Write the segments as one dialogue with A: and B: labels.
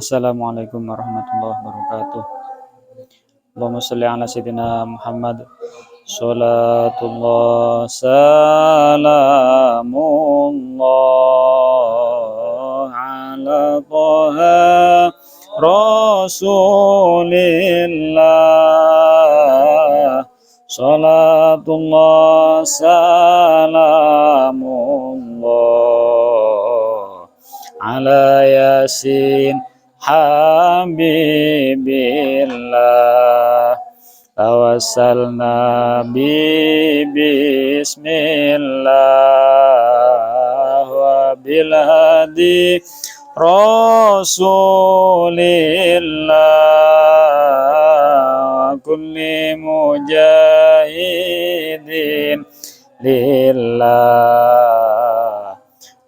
A: Assalamualaikum warahmatullahi wabarakatuh. Allahumma sholli ala sayyidina Muhammad. Salatullah salamullah ala Taha Rasulillah. Salatullah salamullah ala Yasin Habibillah. Tawassalna bismillah wa bil hadi Rasulillah wa kulli mujahidin lillah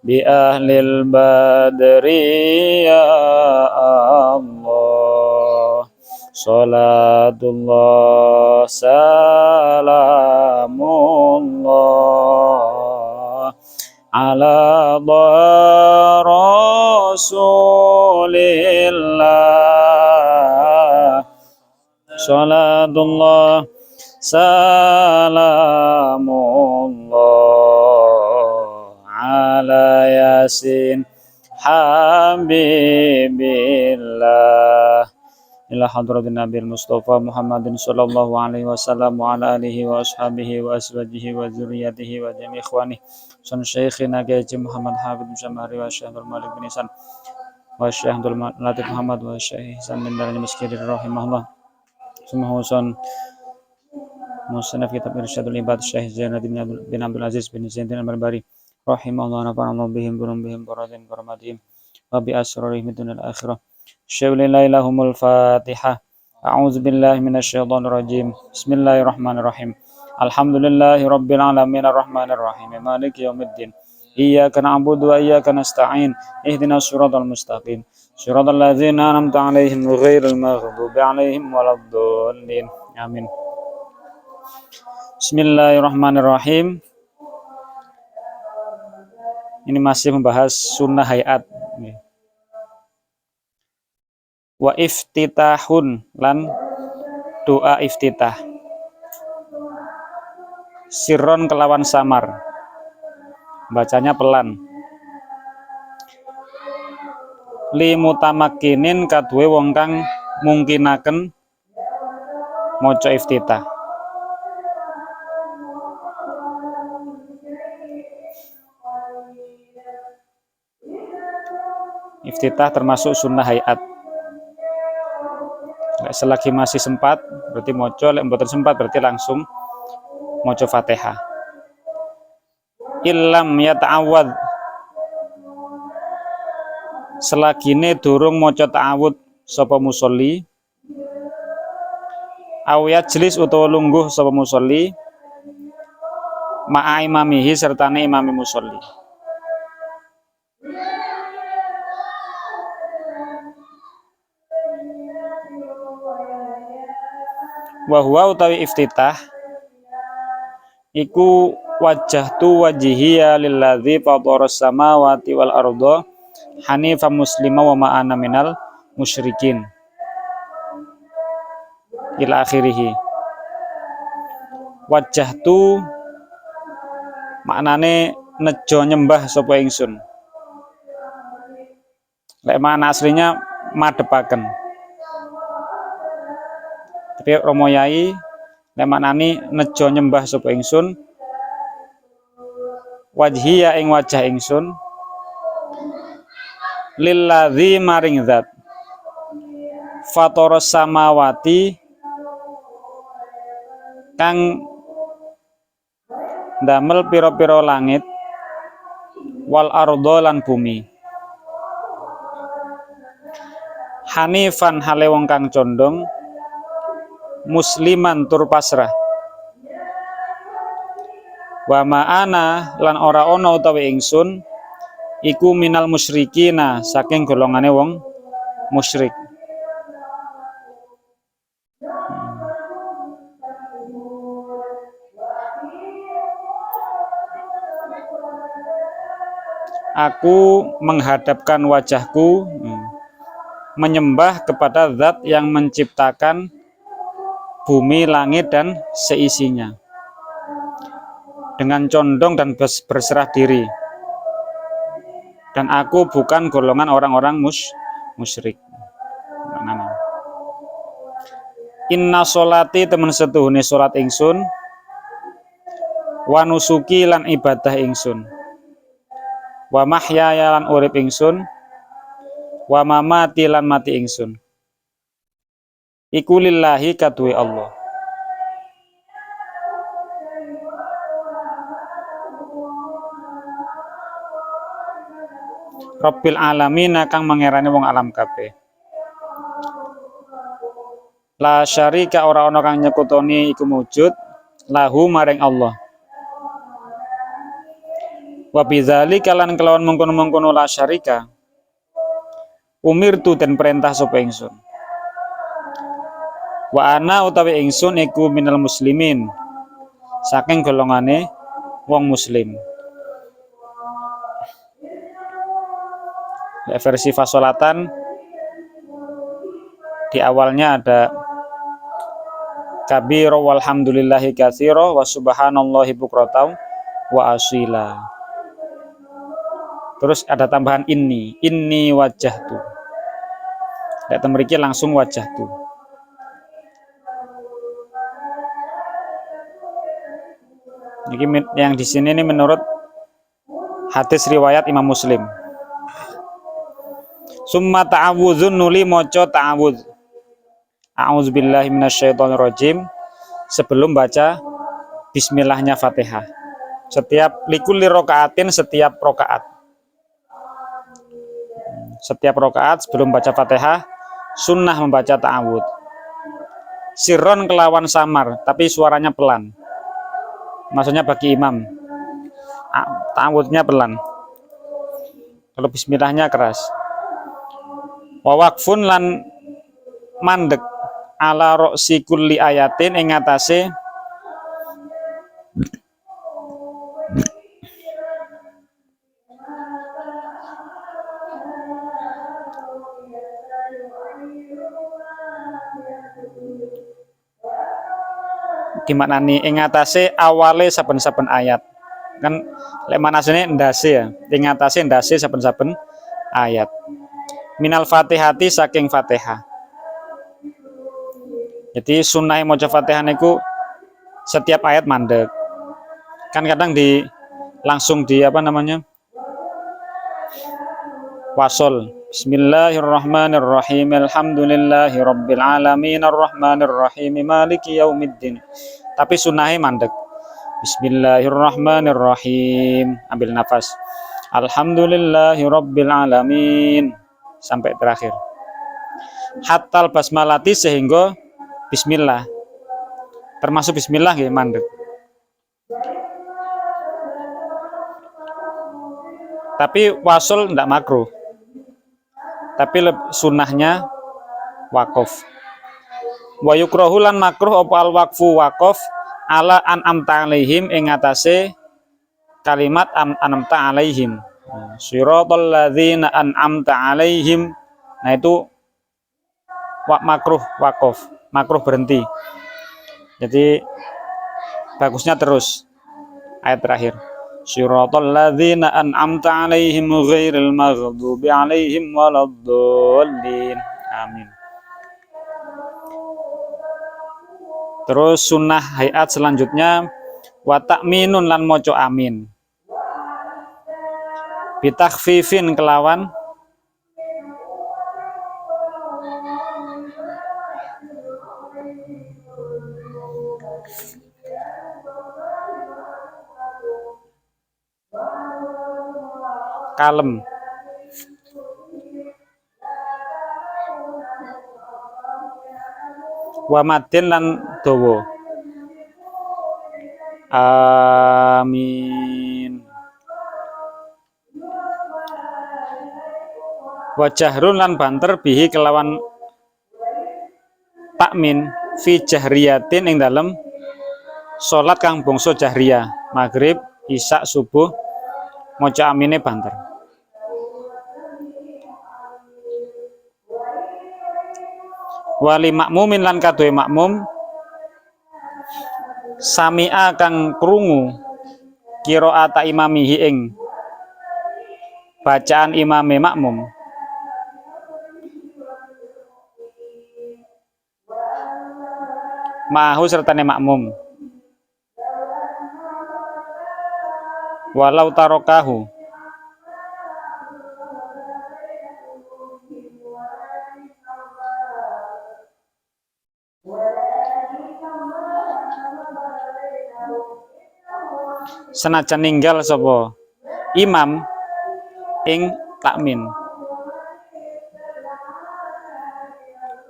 A: bi ahlil badri ya Allah. Salatullah salamullah ala Rasulillah. Salatullah salamullah ala Yasin Habibillah ila hadratin Nabil Mustafa Muhammadin sallallahu alaihi wasallam wa ala alihi wa ashabihi wa azwajihi wa dzurriyyatihi wa jami' ikhwani sun syekhina Haji Muhammad Habib Jamari wa Syekh Abdul Malik bin Ihsan wa Syekh Abdul Latif Muhammad wa Syekh Ihsan bin Darani Miskiri rahimahullah summa husun musannaf kitab Irsyadul Ibad Syekh Zainuddin bin Abdul Aziz bin Zainuddin al-Barbari rahimahullah nafa'ana bihim baradin karamatihim wa bi asrarihim dunyal akhirah. Syaulilailahumul Fatihah. A'udzu billahi minasyaitonir rajim. Bismillahirrahmanirrahim. Alhamdulillahi rabbil alamin arrahmanir rahim maliki yaumiddin. Iyyaka na'budu wa iyyaka nasta'in. Ihdinas siratal mustaqim. Siratal ladzina an'amta 'alaihim ghairil maghdubi 'alaihim waladdallin. Amin. Bismillahirrahmanirrahim. Ini masih membahas sunnah hayat. Wa iftitahun lan doa iftitah sirron kelawan samar, bacanya pelan. Li mutamakkinin kaduwe wong kang mungkinaken maca iftitah. Iftitah termasuk sunnah hayat. Selagi masih sempat berarti moco, lek mboten sempat berarti langsung moco Fatihah. Illam yata'awad, selagine durung moco ta'awud sapa musolli, aw yajlis utawa lungguh sapa musolli, ma'a imamihi sertane imami musolli. Wa huwa utawi iftitah iku wajjahtu wajhiya lilladzi fataras samawati wal arda hanifan muslima wa ma ana minal musyrikin ila akhirih. Wajjahtu maknane nejo nyembah sapa ingsun. Lek makna aslinya madepaken. Tapi Romo Yai lek maknani nejo nyembah sapa ingsun wajhiya ing wajah ingsun lilladzi maring zat fataras samawati kang damel pira-pira langit wal ardo lan bumi hanifan hale wong kang condong musliman tur pasrah wa ma'ana lan ora ana utawi ingsun iku minal musyrikina saking golongane wong musyrik. Aku menghadapkan wajahku menyembah kepada zat yang menciptakan bumi, langit, dan seisinya dengan condong dan berserah diri. Dan aku bukan golongan orang-orang musyrik. Inna sholati temen setuhune sholat ingsun, wa nusuki lan ibadah ingsun, wa mahyaya lan urip ingsun, wa mamati lan mati ingsun, iku lillahi kaduwe Allah. Rabbil alamin kang mengerani wong alam kabeh. La syarika ora ana kang nyekutoni iku wujud lahu maring Allah. Wa bidzalika lan kelawan mengkono-mengkono la syarika umirtu den perintah sapa ingsun. Wa ana utawi ingsun iku minal muslimin saking golongane wong muslim. Versi fasolatan di awalnya ada kabiro walhamdulillahi katsiro wa subhanallahi bukratan wa asila. Terus ada tambahan inni wajjahtu. Nek mriki langsung wajjahtu. Jadi yang di sini ini menurut hadis riwayat Imam Muslim. Summa ta'awudzun nuli maca ta'awudz. A'udzubillahi minasyaitonirrajim sebelum baca bismillahnya Fatihah. Setiap likulli rokaatin setiap rokaat. Setiap rokaat sebelum baca Fatihah sunnah membaca ta'awudz. Sirron kelawan samar tapi suaranya pelan. Maksudnya bagi imam. Ta'awudznya pelan. Kalau bismillahnya keras. Wa waqfun lan mandek ala roksi kulli ayatin ing atase dimaknani ing atase awale saben-saben ayat. Kan lek manasene ndase ya, ing atase ndase saben-saben ayat. Minal Fatihati saking Fatihah. Jadi sunnah maca Fatihah niku setiap ayat mandek. Kan kadang langsung di apa namanya? Wasol. Bismillahirrahmanirrahim. Alhamdulillahirabbil alamin arrahmanirrahim maliki yaumiddin. Tapi sunnahnya mandek. Bismillahirrahmanirrahim. Ambil nafas. Alhamdulillahirabbil alamin sampai terakhir. Hatal basmalati sehingga bismillah. Termasuk bismillah nggih mandek. Tapi wasol ndak makruh. Tapi sunnahnya wakaf. Wa yukrahu lan makruh apa al waqfu waqaf ala an'amta alaihim ing atase kalimat an'amta alaihim. Siratal ladzina an'amta alaihim. Nah itu makruh waqaf, makruh berhenti. Jadi bagusnya terus ayat terakhir. Siratal ladzina an'amta alaihim ghairil maghdubi alaihim waladdallin. Amin. Terus sunnah hayat selanjutnya wa ta'minun lan maca amin. Bitakhfifin kelawan kalem. Wa madin lan dawa. Amin. Wa jahrun lan banter bihi kelawan takmin fi jahriyatin ing dalem salat kang bangsa jahriyah, maghrib, isya, subuh maca amine banter. Wali makmumin lan kadoe makmum sami'a kang krungu qiraata imamihi ing bacaan imame makmum ma'ahu sertane makmum walau tarokahu senajan ninggal sapa imam ing takmin.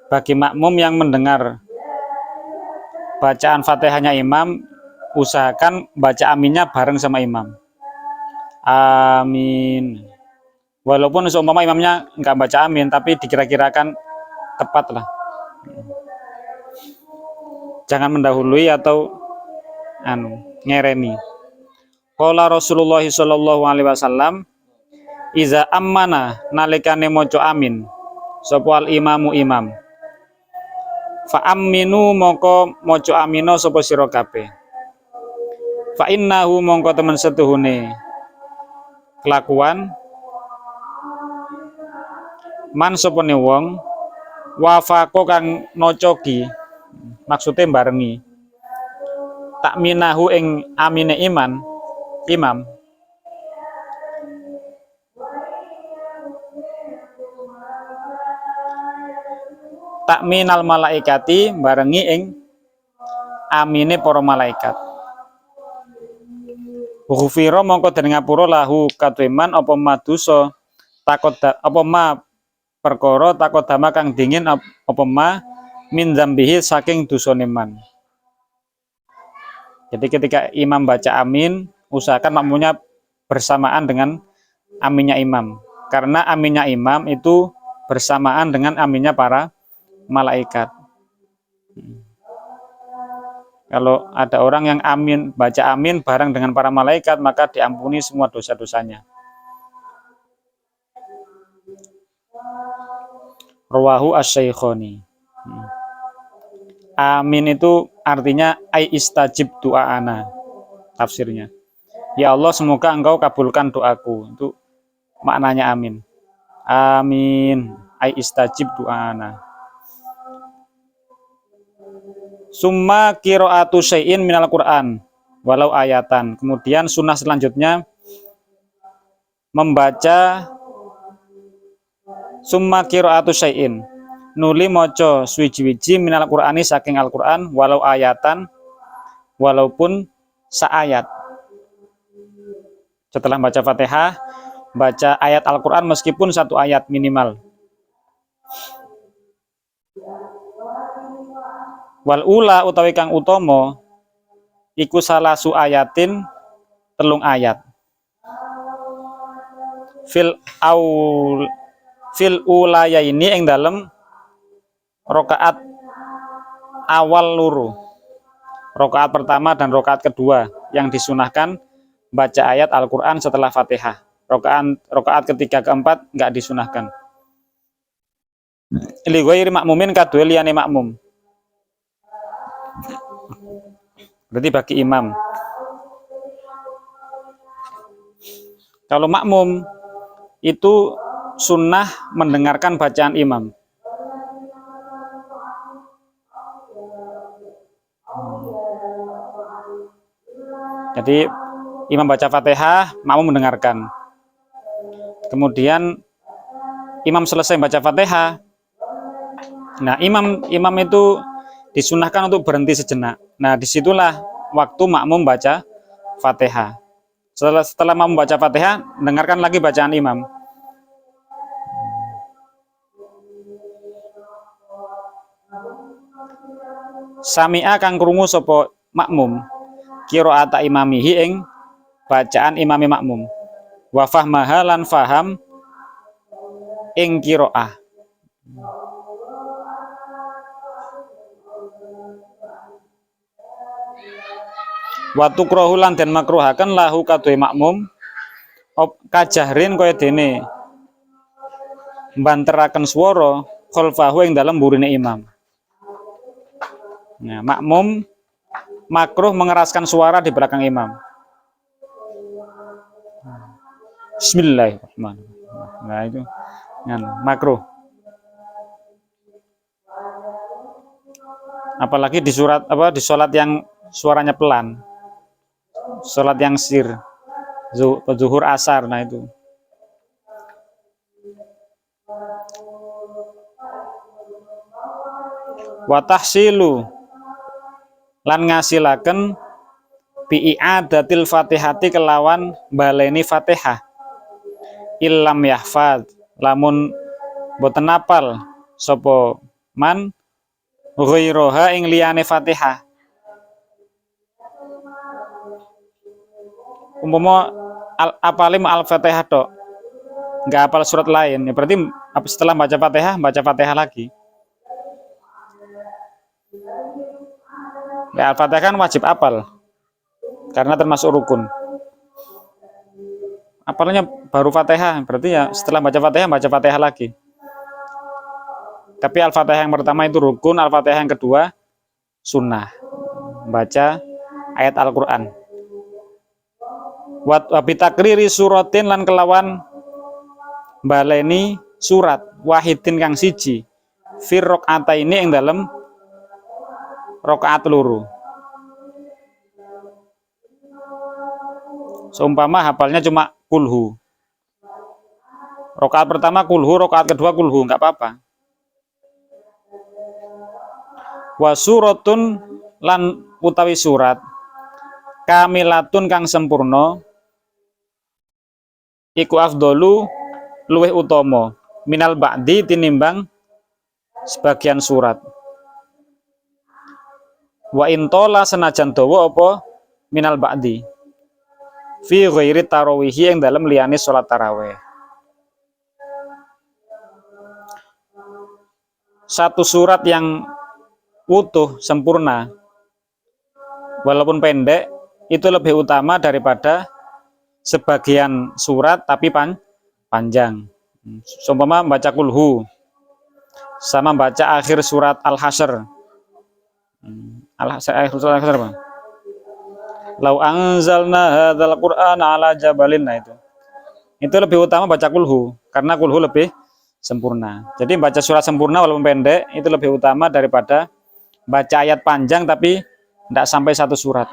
A: Bagi makmum yang mendengar bacaan Fatihahnya imam, usahakan baca aminnya bareng sama imam. Amin. Walaupun seumpama imamnya nggak baca amin, tapi dikira-kirakan tepat lah. Jangan mendahului atau ngereni. Qala Rasulullah sallallahu alaihi wasallam, iza ammana nalikane maca amin sapa al imamu imam. Fa aminu mongko maca amino sapa sira kabeh. Fa innahu mongko temen setuhune kelakuan man sapane wong wafaqo kang nocoki maksudnya barengi takminahu ing amine imam takminal malaikati barengi ing amine para malaikat. Ghufira mongko den ngapura lahu katweman apa madusa takut apa ma perkara takut dama kang dingin apa ma min dzambihi saking dosane man. Jadi ketika imam baca amin, usahakan makmumnya bersamaan dengan aminnya imam. Karena aminnya imam itu bersamaan dengan aminnya para malaikat. Kalau ada orang yang baca amin bareng dengan para malaikat, maka diampuni semua dosa-dosanya. Rawahu asy-Syaikhani. Amin itu artinya ai istajib doa'ana. Tafsirnya. Ya Allah, semoga Engkau kabulkan doaku. Itu maknanya amin. Amin. Ai istajib doa'ana. Summa qiraatu syai'in minal Qur'an walau ayatan. Kemudian sunnah selanjutnya membaca summa qiraatu syai'in. Nuli maca suwiji-wiji minal Qur'ani saking Al-Qur'an walau ayatan walaupun saayat. Setelah baca Fatihah, baca ayat Al-Qur'an meskipun satu ayat minimal. Wal ula utawi kang utama iku salasu ayatin telung ayat. Fil ulaya ini ing dalem rakaat awal luru. Rakaat pertama dan rakaat kedua yang disunahkan baca ayat Al-Qur'an setelah Fatihah. Rakaat ketiga keempat enggak disunahkan. Li ghairi makmumin kadue liyane makmum. Berarti bagi imam. Kalau makmum itu sunnah mendengarkan bacaan imam. Jadi imam baca Fatihah, makmum mendengarkan. Kemudian imam selesai baca Fatihah. Nah, imam itu disunahkan untuk berhenti sejenak. Nah, disitulah waktu makmum baca Fatihah. Setelah makmum baca Fatihah, dengarkan lagi bacaan imam. Sami'a kang krungu sapa makmum qiraata imamihi ing bacaan imami makmum. Wa fahmaha lan faham ing qiraah. Wa tukrahu lan den makruhaken lahu kadue makmum kajahrin kaya dene mbanteraken swara khalfahu ing dalem burine imam. Nah, makmum makruh mengeraskan suara di belakang imam. Bismillahirrahmanirrahim. Nah, itu makruh. Apalagi di sholat yang suaranya pelan. Sholat yang sir. Zuhur asar, nah itu. Wa tahsilu lan ngasilaken bi'i'adatil fatihati kelawan baleni fatihah illam yahfad lamun boten apal sapa man ghairoha ing liyane fatihah. Umpama apalim al-fatihah tok nggak apal surat lain ya berarti setelah baca fatihah lagi. Ya, al-fatihah kan wajib apal karena termasuk rukun. Apalnya baru fatihah berarti ya setelah baca fatihah lagi. Tapi al-fatihah yang pertama itu rukun, al-fatihah yang kedua sunnah, baca ayat Al-Quran. Wa bitakriri suratin lan kelawan baleni surat wahidin kang siji fir rakaataini ing dalem rakaat loro. Seumpama hafalnya cuma kulhu. Rakaat pertama kulhu, rakaat kedua kulhu, enggak apa-apa. Wa suratun lan utawi surat kamilatun kang sempurna iku afdolu luweh utama minal ba'di tinimbang sebagian surat. Wa intola senajan dawa apa minal ba'di fi ghairi tarawihi yang dalam liyane salat tarawih. Satu surat yang utuh sempurna walaupun pendek itu lebih utama daripada sebagian surat tapi panjang. Seumpama baca kulhu sama baca akhir surat Al-Hasyr. Akhir surat Al-Hasyr apa? Lau anzalna hadzal Qur'ana ala jabalin, nah itu. Itu lebih utama baca kulhu karena kulhu lebih sempurna. Jadi baca surat sempurna walaupun pendek itu lebih utama daripada baca ayat panjang tapi tidak sampai satu surat.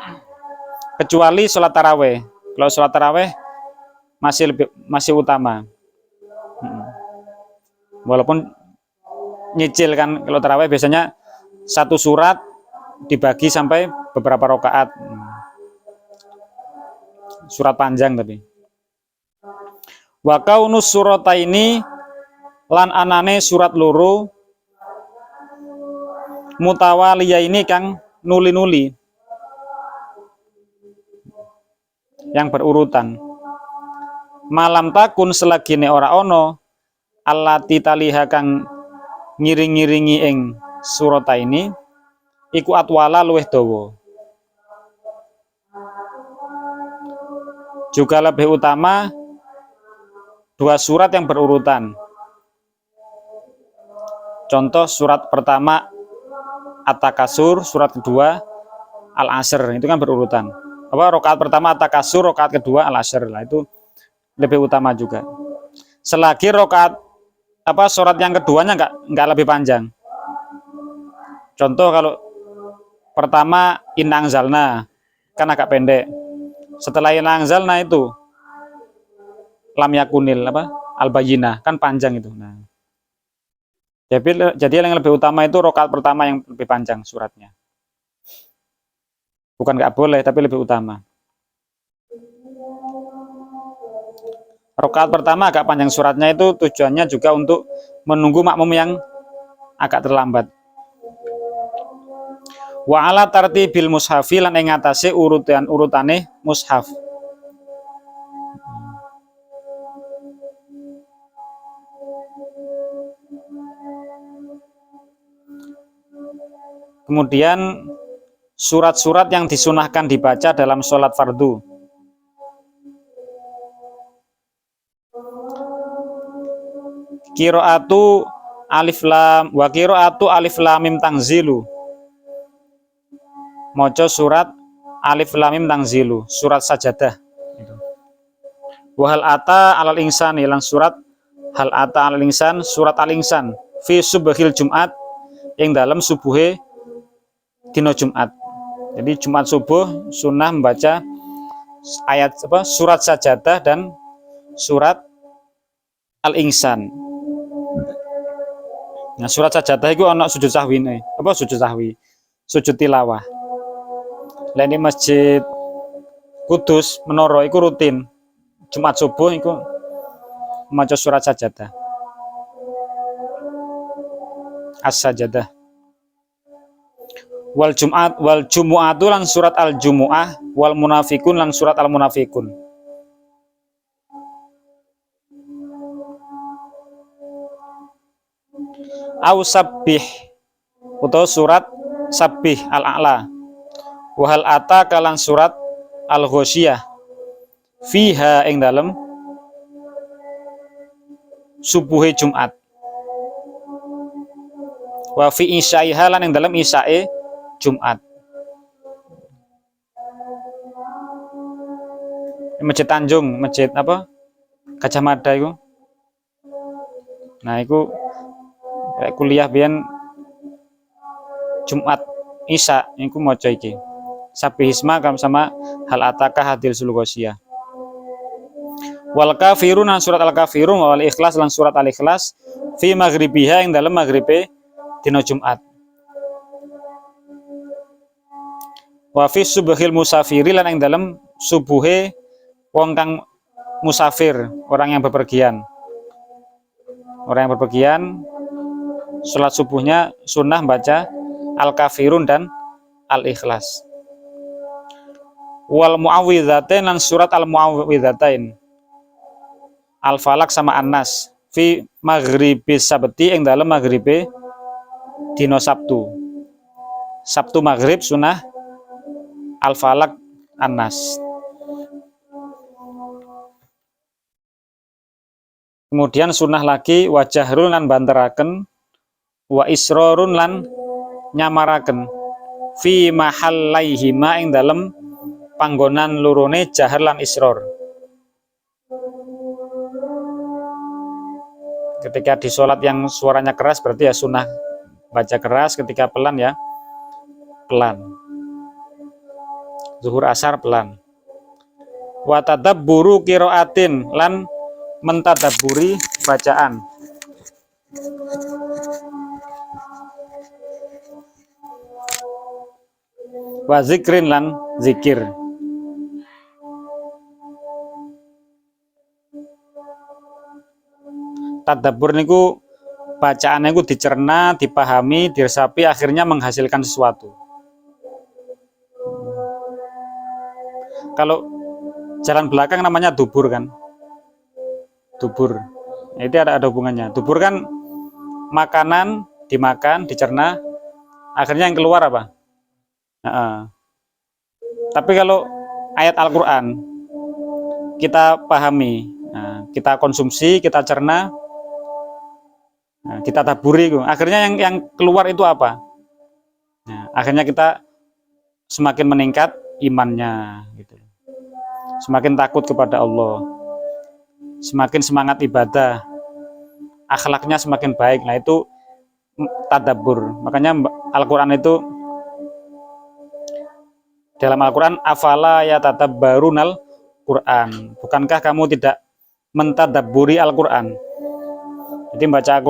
A: Kecuali sholat taraweh. Kalau sholat taraweh masih utama. Walaupun nyicil kan kalau taraweh biasanya satu surat dibagi sampai beberapa rakaat. Surat panjang tapi. Wa kaunus surataini lan anane surat loro mutawaliya ini kang nuli-nuli yang berurutan. Malam takun selagine ora ono allati taliha kang ngiring-ngiringi ing surata ini iku atwala luweh dawa. Juga lebih utama dua surat yang berurutan. Contoh surat pertama At-Takasur, surat kedua Al-Asr, itu kan berurutan. Rakaat pertama At-Takasur, rakaat kedua Al-Asr, lah itu lebih utama juga. Selagi rakaat surat yang keduanya enggak lebih panjang. Contoh kalau pertama Inna Anzalna kan agak pendek. Setelah Inna Anzalna itu Lam Yakunil Al-Bayyinah kan panjang itu. Nah, jadi yang lebih utama itu rakaat pertama yang lebih panjang suratnya. Bukan nggak boleh, tapi lebih utama. Rakaat pertama agak panjang suratnya itu tujuannya juga untuk menunggu makmum yang agak terlambat. Wa ala tartibil mushafi lan ing atase urutane mushaf. Kemudian surat-surat yang disunahkan dibaca dalam sholat fardu. Qiraatu alif lam wa qiraatu alif lam mim tanzilu. maca surat Alif Lam Mim Tanzilu, surat Sajadah gitu. Wa hal ata alal insani lan surat hal ata alal insan, surat Al Insan fi subhil Jumat yang dalam subuhe dino Jumat. Jadi Jumat subuh sunnah membaca ayat surat Sajadah dan surat Al Insan. Nah, surat Sajadah itu ana sujud sahwi sujud tilawah. Lah ini Masjid Kudus Menara itu rutin Jumat subuh itu maca surat Sajadah. As-Sajadah. Wal Jumu'atu lan surat Al-Jumu'ah, wal Munafikun lan surat Al-Munafikun. Au Sabbih atau surat Sabbih Al-A'la. Wa hal ata kalan surat Al-Ghasyiyah fiha ing dalem subuhe Jumat. Wa fi isya'iha lan ing dalem isyae Jumat. Masjid Tanjung, masjid apa? Gajah Mada itu. Nah, itu kayak kuliah biyen Jumat Isya iku maca iki. Sabihisma sama hal ataka hadil sulugosiyah. Wal kafirun lan surat Al Kafirun wal Ikhlas lan surat Al Ikhlas fi maghribiha ing dalem maghribe dina Jumat. Wa fi subhil musafiri lan ing dalem subuhe wong kang musafir, orang yang bepergian. Orang yang bepergian salat subuhnya sunnah baca Al-Kafirun dan Al-Ikhlas. Wal muawwidzatain lan surat Al-Muawwidzatain. Al-Falaq sama An-Nas fi maghribis sabti ing dalem maghribe dina Sabtu. Sabtu maghrib sunnah Al-Falaq An-Nas. Kemudian sunnah lagi wajahrun lan banteraken wa israrun lan nyamaraken fi mahallaihima ing dalem panggonan lurune jahar lan isror. Ketika di sholat yang suaranya keras berarti ya sunnah baca keras, ketika pelan ya pelan. Zuhur asar pelan. Wa tadabburu qiraatin lan mentadabburi bacaan. Wa zikrin lan zikir. Tadabbur niku bacaannya niku dicerna, dipahami, diresapi, akhirnya menghasilkan sesuatu. Kalau jalan belakang namanya dubur kan? Dubur. Itu ada hubungannya. Dubur kan makanan dimakan, dicerna, akhirnya yang keluar apa? Tapi kalau ayat Al-Quran kita pahami, kita konsumsi, kita cerna, kita taburi, akhirnya yang keluar itu apa? Akhirnya kita semakin meningkat imannya, gitu. Semakin takut kepada Allah, semakin semangat ibadah, akhlaknya semakin baik. Nah itu tadabbur. Makanya Al-Quran itu dalam Al-Quran afala yatadabbarunal Quran. Bukankah kamu tidak mentadabburi Al-Quran? Jadi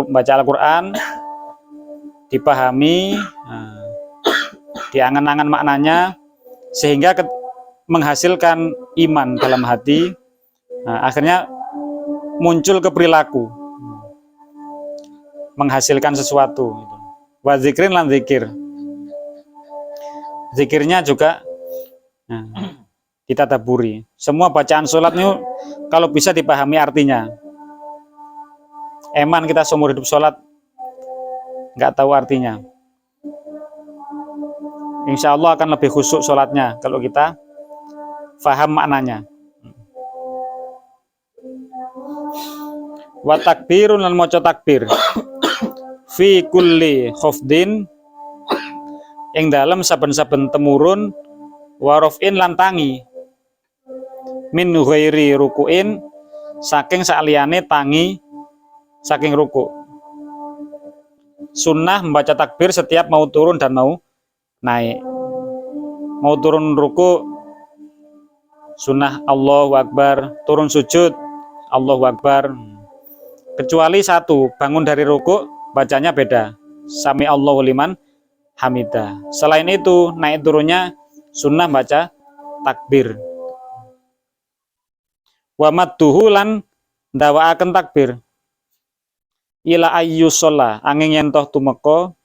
A: baca Al-Quran dipahami, diangan-angan maknanya sehingga menghasilkan iman dalam hati. Akhirnya muncul ke perilaku, menghasilkan sesuatu. Wa zikrin lan zikir. Zikirnya juga kita taburi. Semua bacaan sholat ini kalau bisa dipahami artinya. Eman kita seumur hidup sholat nggak tahu artinya. Insya Allah akan lebih khusyuk sholatnya kalau kita paham maknanya. Wa takbirun lan maca takbir fi kulli khafdin ing dalem saben-saben temurun warofin lan tangi min ghairi rukuin saking saliyane tangi saking ruku. Sunnah membaca takbir setiap mau turun dan mau naik. Mau turun ruku sunnah Allahu Akbar, turun sujud Allahu Akbar. Kecuali satu, bangun dari ruku bacanya beda. Sami Allahu liman hamidah. Selain itu, naik turunnya sunnah baca takbir. Wa madduhu lan ndawaaken takbir. Ila ayyusalla angin yen toh tumeka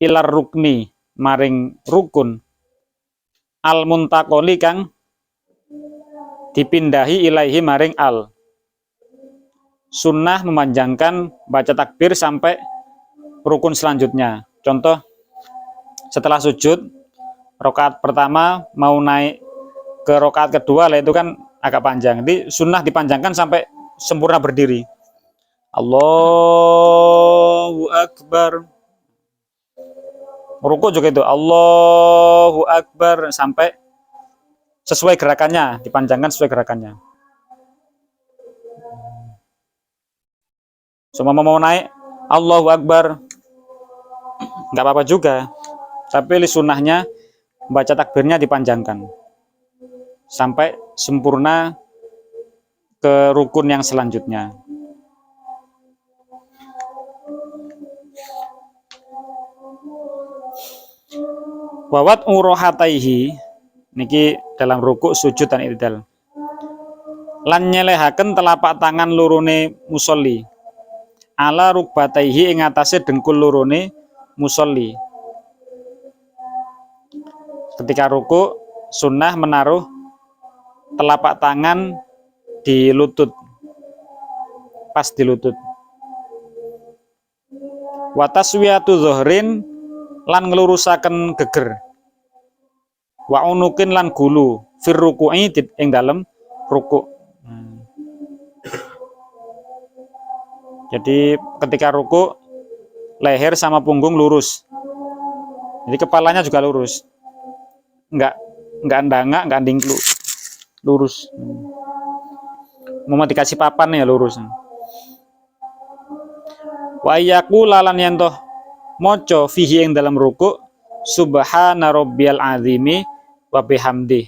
A: ilar rukni maring rukun al muntaqoli kang dipindahi ilaihi maring al. Sunnah memanjangkan baca takbir sampai rukun selanjutnya. Contoh, setelah sujud rakaat pertama mau naik ke rakaat kedua lah, itu kan agak panjang. Jadi sunnah dipanjangkan sampai sempurna berdiri. Allahu Akbar. Ruku juga itu Allahu Akbar sampai sesuai gerakannya, dipanjangkan sesuai gerakannya. Semua mau naik Allahu Akbar nggak apa-apa juga, tapi sunnahnya baca takbirnya dipanjangkan sampai sempurna ke rukun yang selanjutnya. Wawat urohataihi niki dalam rukuk, sujud dan i'tidal. Lan nyelehaken telapak tangan lurune musolli ala rukbataihi ing atase dengkul lurune musolli. Ketika rukuk sunnah menaruh telapak tangan di lutut, pas di lutut. Wa taswiyatu dhuhrin lan ngelurusaken geger. Wa unukin lan gulu fir ruku'i ing dalem rukuk. Jadi ketika rukuk leher sama punggung lurus. Jadi kepalanya juga lurus. Enggak ndangak, enggak ndingklu. Lurus. Mau dikasih papan ya lurus. Wa ayyaku lalan yantoh moco fihi ing dalam rukuk subhana rabbiyal azimi wa bihamdi.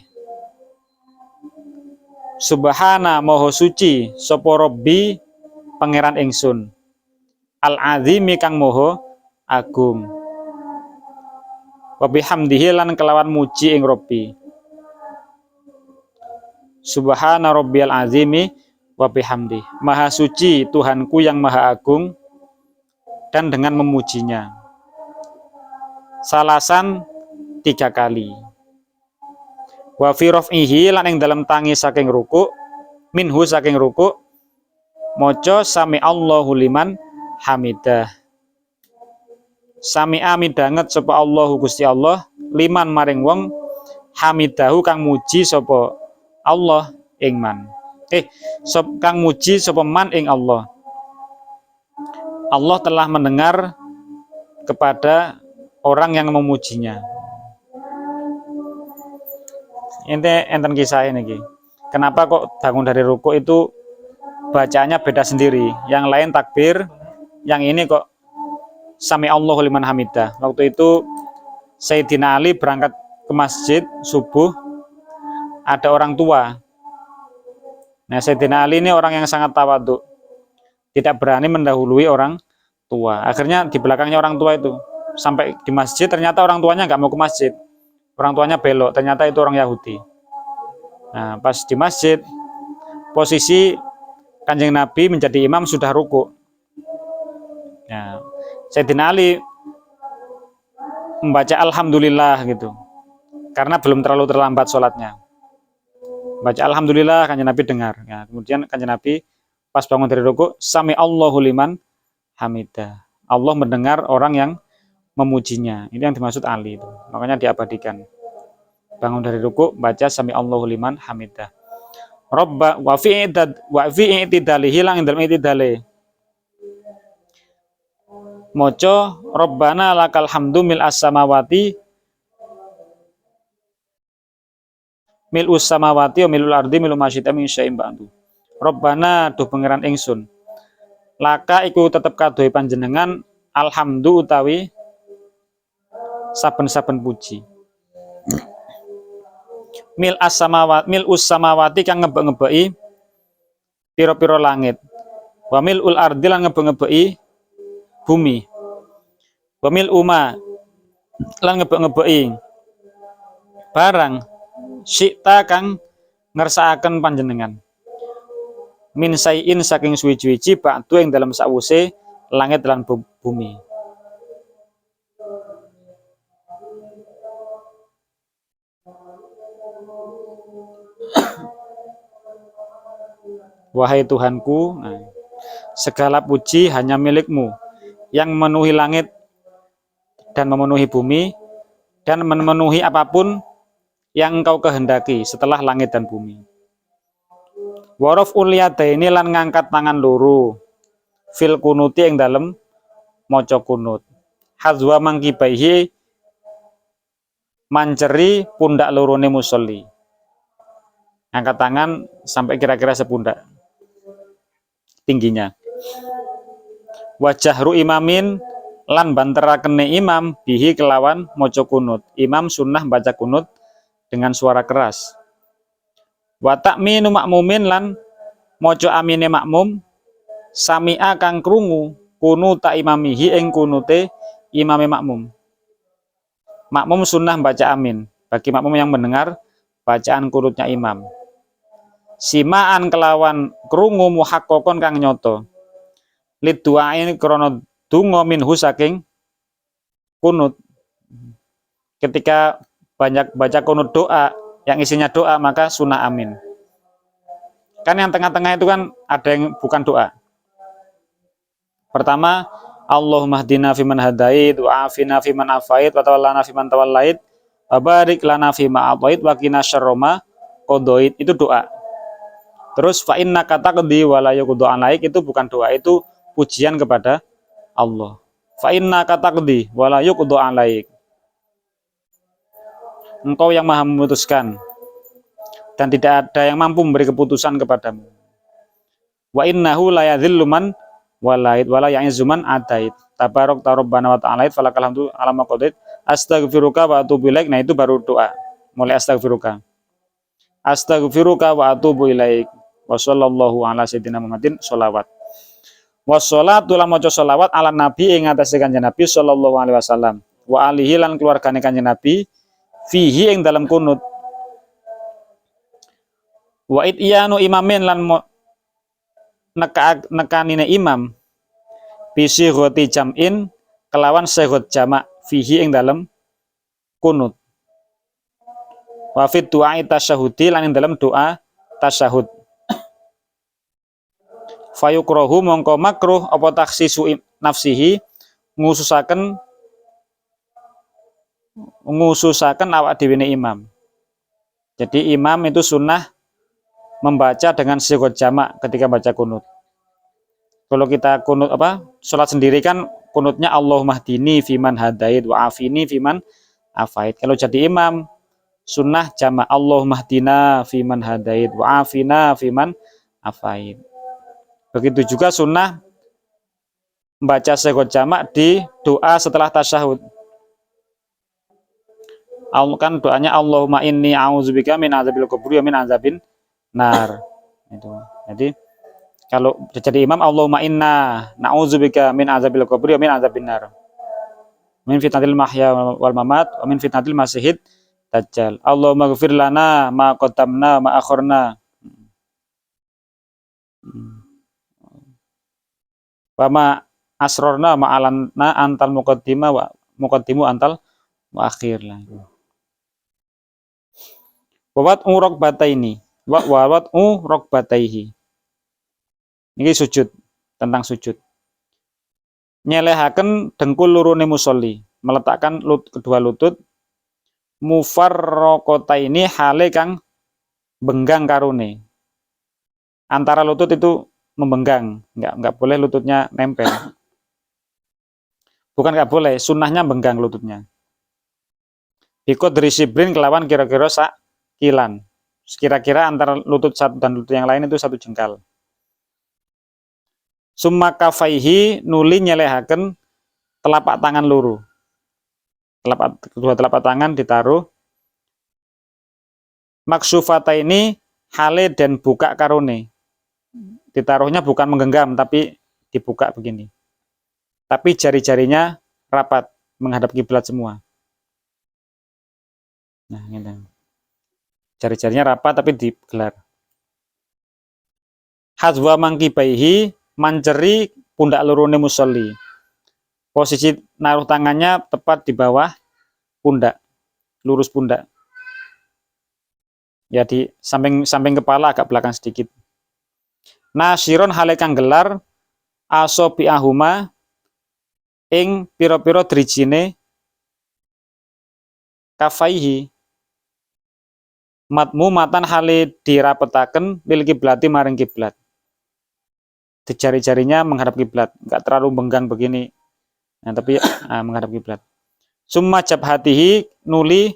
A: Subhana moho suci sapa rabbi pangeran ingsun al azimi kang moho agung wa bihamdihi lan kelawan muji ing rabbi. Subhana rabbiyal azimi wa bihamdi. Maha suci Tuhanku yang maha agung dan dengan memujinya. Salasan 3 kali. Wa fi raf'ihi lan ing dalam tangi saking ruku, minhu saking ruku, maca sami Allahu liman hamidah. Sami amidanget sapa Allahu Gusti Allah liman maring wong hamidahu kang muji sapa Allah ing man. Kang muji sapa man ing Allah. Allah telah mendengar kepada orang yang memujinya. Enten kisah ini. Kenapa kok bangun dari ruku itu bacaannya beda sendiri? Yang lain takbir, yang ini kok sami Allahu liman hamidah. Waktu itu Sayyidina Ali berangkat ke masjid subuh, ada orang tua. Nah, Sayyidina Ali ini orang yang sangat tawadhu, tidak berani mendahului orang tua. Akhirnya di belakangnya orang tua itu. Sampai di masjid ternyata orang tuanya nggak mau ke masjid, orang tuanya belok, ternyata itu orang Yahudi. Nah, pas di masjid posisi Kanjeng Nabi menjadi imam sudah ruku. Nah, Sayyidina Ali membaca alhamdulillah gitu, karena belum terlalu terlambat sholatnya. Baca alhamdulillah, Kanjeng Nabi dengar. Nah, kemudian Kanjeng Nabi pas bangun dari ruku, sami Allahu liman hamidah. Allah mendengar orang yang memujinya. Ini yang dimaksud Ali itu. Makanya diabadikan. Bangun dari ruku baca sami Allahu liman hamidah. Robba wa fi i'tidali hilang dalam i'tidali. Maca Rabbana lakal hamdu mil as-samawati mil'us samawati wa mil'ul ardi milu masyita min syai'in ba'du. Rabbana duh pangeran ingsun. Laka iku tetep kadohe panjenengan alhamdu utawi saben-saben puji. Mil'us samawati kang ngebek-ngebeki pira-pira langit. Wa mil'ul ardi lan ngebek-ngebeki bumi. Wa mil'uma lan ngebek-ngebeki barang syi'ta kang ngersakaken panjenengan. Min sayin saking suwi-wiji ba'du ing dalam sawuse langit lan bumi. Wahai Tuhanku, segala puji hanya milik-Mu yang memenuhi langit dan memenuhi bumi dan memenuhi apapun yang Engkau kehendaki setelah langit dan bumi. Warof uliyadaini lan ngangkat tangan loro fil kunuti ing dalem maca kunut. Hazwa mangkibaihi manceri pundak lorone musolli. Angkat tangan sampai kira-kira sepundak tingginya. Wajahru imamin lan banterakene imam bihi kelawan maca kunut. Imam sunnah baca kunut dengan suara keras. Wa ta'minu makmumin lan maca amine makmum sami'a kang krungu kunuta imamihi ing kunute imame makmum. Makmum sunnah baca amin bagi makmum yang mendengar bacaan kunutnya imam. Simaan kelawan krungu muhaqqaqon kang nyoto. Lid du'ain krana donga minhu saking kunut. Ketika banyak baca kunut doa yang isinya doa maka sunnah amin. Kan yang tengah-tengah itu kan ada yang bukan doa. Pertama, Allahumma hdina fiman hadait wa afina fiman afait wa tawallana fiman tawallait wa barik lana fima atait wa qina syarra ma qadait, itu doa. Terus fa innaka taqdi wa la yuqda alaik, itu bukan doa, itu pujian kepada Allah. Fa innaka taqdi wa la yuqda alaik. Engkau yang maha memutuskan dan tidak ada yang mampu memberi keputusan kepadamu. Wa innahu la yadhillu man walait wala ya'izzu man adait. Tabarak rabbana wa ta'ala falakal hamdu ala ma qadait. Astaghfiruka wa atubu ilaik. Nah, itu baru doa. Mulai astaghfiruka. Astaghfiruka wa atubu ilaik. Wa sallallahu ala sayyidina Muhammadin sholawat. Wassalatu lan maca sholawat ala nabi ing atase Kanjeng Nabi sallallahu alaihi wasallam. Wa alihi lan keluargane Kanjeng Nabi fihi ing dalam kunut. Wa ityanu imamin lan nekanine imam bisi roti jam'in kelawan segot jamak fihi ing dalam kunut. Wa fit du'a tasyahudi lan ing dalam doa tasyahud. Fayukrahu mongko makruh apa taksisu nafsihi ngususaken awak dhewe imam. Jadi imam itu sunnah membaca dengan sigot jamak ketika baca kunut. Kalau kita kunut salat sendiri kan kunutnya Allahumma hdini fiman hadait wa afini fiman afait. Kalau jadi imam sunnah jamak Allahumma hdina fiman hadait wa afina fiman afait. Begitu juga sunnah membaca sigot jamak di doa setelah tasyahud. Kan doanya Allahumma inni a'udzubika min adzabil kubur wa min adzabin nar. Itu. Jadi kalau jadi imam Allahumma inna na'udzubika min adzabil kubur wa min adzabin nar. Min fitnatil mahya wal mamat wa min fitnatil masihid dajjal. Allahumma ighfir lana ma qaddamna ma akhorna. Wa ma asrorna ma alanna antal muqaddimu antal muakhir lah. Wawat rokbataini wawat rokbataihi. Ini sujud, tentang sujud. Nyelehaken dengkul lurune musolli, meletakkan kedua lutut mufarraqataini hale kang benggang karune. Antara lutut itu membenggang, enggak boleh lututnya nempel. Bukan nggak boleh, sunnahnya benggang lututnya. Biqadri shibrin kelawan kira-kira sak kilan. Kira-kira antara lutut satu dan lutut yang lain itu 1 jengkal. Summa kafaihi nuli nyelehaken telapak tangan loro. Kedua telapak tangan ditaruh maksufata ini hale dan buka karone. Ditaruhnya bukan menggenggam tapi dibuka begini. Tapi jari-jarinya rapat menghadap kiblat semua. Nah, ini. Jari-jarinya rapat tapi digelar. Hazwa mangkibaihi manceri pundak lorone musolli. Posisi naruh tangannya tepat di bawah pundak, lurus pundak. Ya di samping kepala agak belakang sedikit. Nasiron hale kang gelar asobiahuma ing piro-piro drijine kafaihi matmu matan hale dirapetaken lil kiblati maring kiblat. Di jari-jarinya menghadap kiblat, enggak terlalu benggang begini. Nah, tapi menghadap kiblat. Summa jabhatihi nuli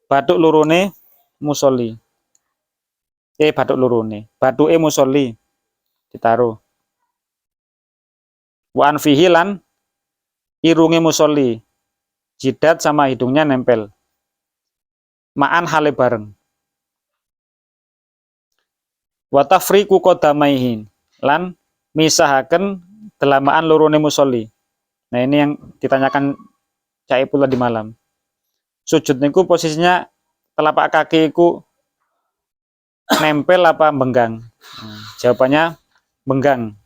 A: bathuk lurune musolli. Bathuk lurune, bathuke musolli ditaruh. Wa anfihi lan irunge musolli. Jidat sama hidungnya nempel. Ma'an hale bareng. Wa tafriqu qadamaihin lan misahaken delamaan lorone musolli. Nah, ini yang ditanyakan Cak Ipul tadi malam. Sujud niku posisinya telapak kaki iku nempel apa benggang? Jawabannya benggang.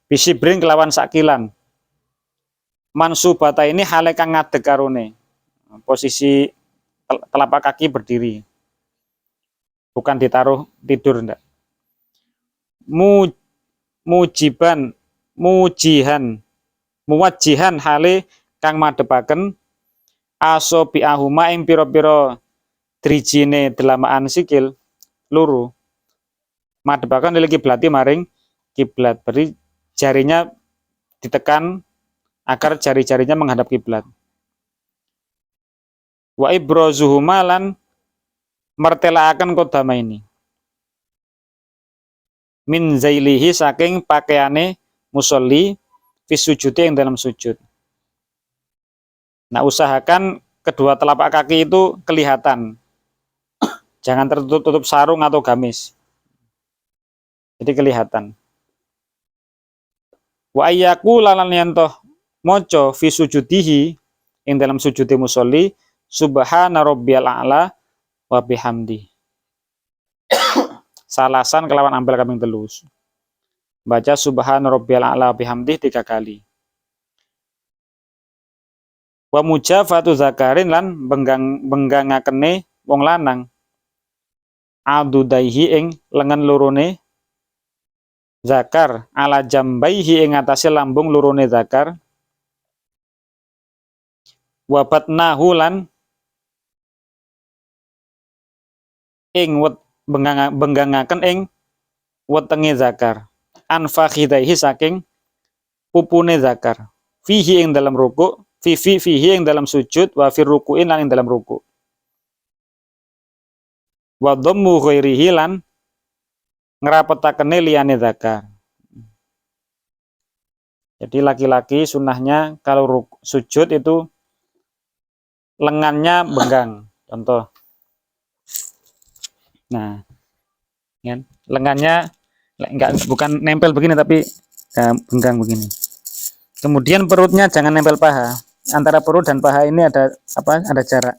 A: Bisibrin kelawan sakilan. Mansubata ini hale kang ngadeg karone. Posisi telapak kaki berdiri. Bukan ditaruh tidur ndak. Muwajihan hale kang madhepaken asobiahuma ing pira-pira drijine delamaan sikil loro madhepaken lil kiblati maring kiblat. Berarti jarinya ditekan agar jari-jarinya menghadap kiblat. Wa ibrazuhuma lan mertelaaken kodama ini. Min zailihi saking pakaiane musolli fi sujudi yang dalam sujud. Nah, usahakan kedua telapak kaki itu kelihatan. Jangan tertutup sarung atau gamis. Jadi kelihatan. Wa ayyaku lalan yantoh moco fi sujudihi yang dalam sujudi musolli subhana rabbiyal a'la wa bihamdi. Salasan kelawan ampel kaping 3. Baca subhana rabbiyal a'la wa bihamdi 3 kali. Wa mujafatu zakarin lan benggangakene wong lanang adudaihi ing lengan lorone zakar ala jambaihi ing atase lambung lorone zakar wa batnahu lan ing benggangaken ing wetenge zakar anfakhidaihi saking pupune zakar fihi ing dalam ruku fihi ing dalam sujud wa fir rukuin lan ing dalam ruku wa dhammu ghairihi lan ngrapetakene liyane zakar. Jadi laki-laki sunnahnya kalau sujud itu lengannya benggang. Contoh. Nah, kan? Lengannya bukan nempel begini tapi benggang begini. Kemudian perutnya jangan nempel paha. Antara perut dan paha ini ada Ada jarak.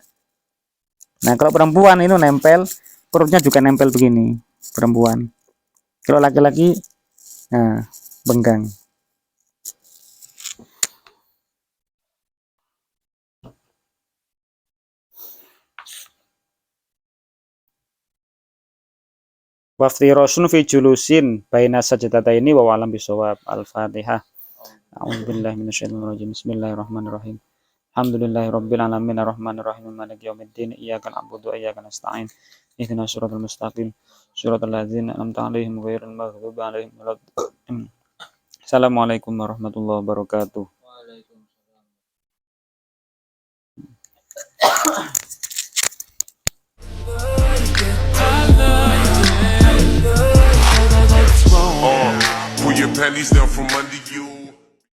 A: Nah, kalau perempuan itu nempel, perutnya juga nempel begini, perempuan. Kalau laki-laki benggang. Waftirosun fi julusin baina sajdataini wa alam bisawab. Al-Fatihah. A'udzubillahi minasyaitonir rajim. Bismillahirrahmanirrahim. Alhamdulillahirabbil alamin arrahmanirrahim maliki yaumiddin iyyaka na'budu wa iyyaka nasta'in. Ihdinas siratal mustaqim. Siratal ladzina an'amta 'alaihim ghairil maghdubi 'alaihim waladdallin. Assalamualaikum warahmatullahi wabarakatuh. Waalaikumsalam.
B: panties down from under